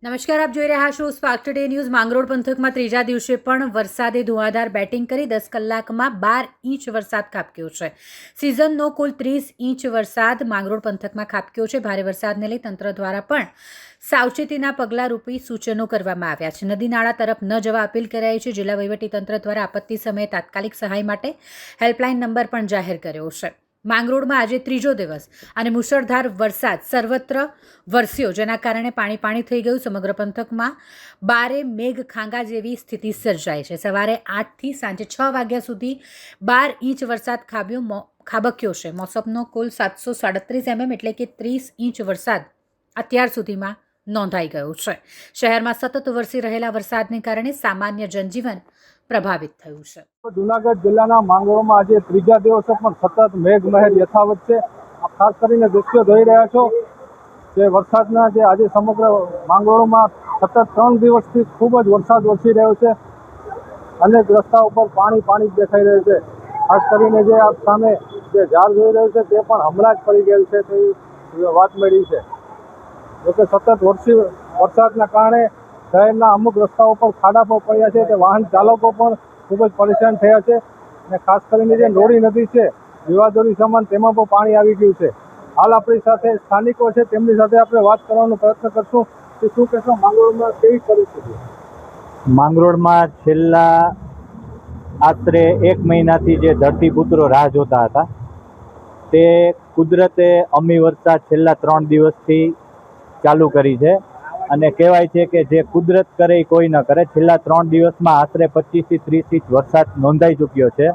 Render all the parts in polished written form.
નમસ્કાર, આપ જોઈ રહ્યા છો સ્પાર્ક ટુડે ન્યૂઝ. માંગરોળ પંથકમાં ત્રીજા દિવસે પણ વરસાદે ધુઆધાર બેટિંગ કરી 10 કલાકમાં 12 ઇંચ વરસાદ ખાબક્યો છે. સિઝનનો કુલ 30 ઇંચ વરસાદ માંગરોળ પંથકમાં ખાબક્યો છે. ભારે વરસાદને લઈ તંત્ર દ્વારા પણ સાવચેતીના પગલાં રૂપી સૂચનો કરવામાં આવ્યા છે. નદી નાળા તરફ ન જવા અપીલ કરાઈ છે. જિલ્લા વહીવટીતંત્ર દ્વારા આપત્તિ સમયે તાત્કાલિક સહાય માટે હેલ્પલાઇન નંબર પણ જાહેર કર્યો છે. માંગરોળમાં આજે ત્રીજો દિવસ અને મુશળધાર વરસાદ સર્વત્ર વરસ્યો, જેના કારણે પાણી થઈ ગયું. સમગ્ર પંથકમાં બારે મેઘ ખાંગા જેવી સ્થિતિ સર્જાઈ છે. સવારે 8થી સાંજે 6 વાગ્યા સુધી 12 ઇંચ વરસાદ ખાબક્યો છે. મોસમનો કુલ 737 mm એટલે કે 30 ઇંચ વરસાદ અત્યાર સુધીમાં નોંધાઈ ગયો છે. શહેરમાં સતત વરસી રહેલા વરસાદને કારણે સામાન્ય જનજીવન પ્રભાવિત થયું છે. જૂનાગઢ જિલ્લાના માંગરોળમાં આજે ત્રીજા દિવસે પણ સતત મેઘમહેર યથાવત છે. ખાસ કરીને દ્રશ્યો જોઈ રહ્યા છો કે વરસાદના જે આજે સમગ્ર માંગરોળમાં સતત 3 દિવસથી ખૂબ જ વરસાદ વરસી રહ્યો છે. અનેક રસ્તા ઉપર પાણી દેખાઈ રહ્યું છે. ખાસ કરીને જે આપ સામે જે ઝાડ જોઈ રહ્યું છે તે પણ હમણાં જ પડી ગયેલું છે તેવી વાત મળી છે. જોકે સતત વરસાદના કારણે શહેરના અમુક રસ્તાઓ પર ખાડા પણ પડ્યા છે. તે વાહન ચાલકો પણ ખૂબ જ પરેશાન થયા છે. અને ખાસ કરીને જે નોરી નદી છે, વિવાદોરી સમાન, તેમાં પણ પાણી આવી ગયું છે. હાલ આપણી સાથે સ્થાનિકો છે, તેમની સાથે આપણે વાત કરવાનો પ્રયત્ન કરશું કે શું કહેશો, માંગરોળમાં કેવી પરિસ્થિતિ? માંગરોળમાં છેલ્લા આશરે 1 મહિનાથી જે ધરતીપુત્રો રાહ જોતા હતા તે કુદરતે અમી વરસાદ છેલ્લા 3 દિવસથી ચાલુ કરી છે. અને કહેવાય છે કે જે કુદરત કરે એ કોઈ ન કરે. છેલ્લા 3 દિવસમાં આશરે 25થી 30 ઇંચ વરસાદ નોંધાઈ ચૂક્યો છે.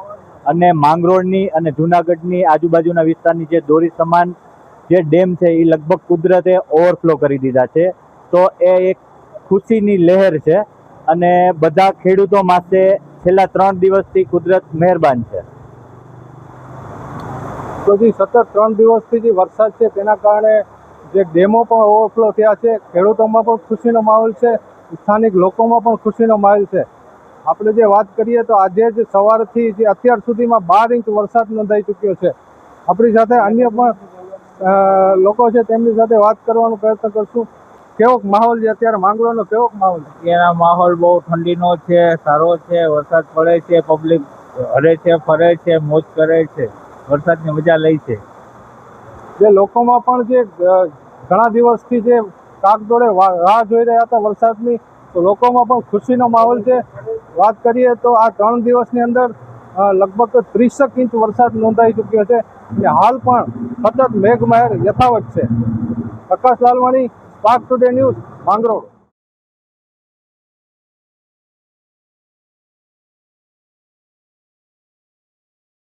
અને માંગરોળની અને જૂનાગઢની આજુબાજુના વિસ્તારની જે દોરી સમાન જે ડેમ છે એ લગભગ કુદરતે ઓવરફ્લો કરી દીધા છે. તો એ એક ખુશીની લહેર છે અને બધા ખેડૂતો માટે છેલ્લા 3 દિવસથી કુદરત મહેરબાન છે. તો જે સતત 3 દિવસથી જે વરસાદ છે તેના કારણે જે ડેમો પણ ઓવરફ્લો થયા છે. ખેડૂતોમાં પણ ખુશીનો માહોલ છે, સ્થાનિક લોકોમાં પણ ખુશીનો માહોલ છે. આપણે જે વાત કરીએ તો આજે જ સવારથી જે અત્યાર સુધીમાં 12 ઇંચ વરસાદ નોંધાઈ ચૂક્યો છે. આપણી સાથે અન્ય પણ લોકો છે, તેમની સાથે વાત કરવાનો પ્રયત્ન કરશું. કેવોક માહોલ છે અત્યારે માંગરોળનો? કેવોક માહોલ? અત્યારના માહોલ બહુ ઠંડીનો છે, સારો છે. વરસાદ પડે છે, પબ્લિક હરે છે, ફરે છે, મોજ કરે છે, વરસાદની મજા લે છે. જે લોકોમાં પણ જે ઘણા દિવસથી જે કાગડોળે રાહ જોઈ રહ્યા હતા વરસાદની, તો લોકોમાં પણ ખુશીનો માહોલ છે. વાત કરીએ તો આ 3 દિવસની અંદર લગભગ 30 ઇંચ વરસાદ નોંધાઈ ચૂક્યો છે. અને હાલ પણ સતત મેઘમહેર યથાવત છે. Prakash Lalwani, spark today news, Mangrol.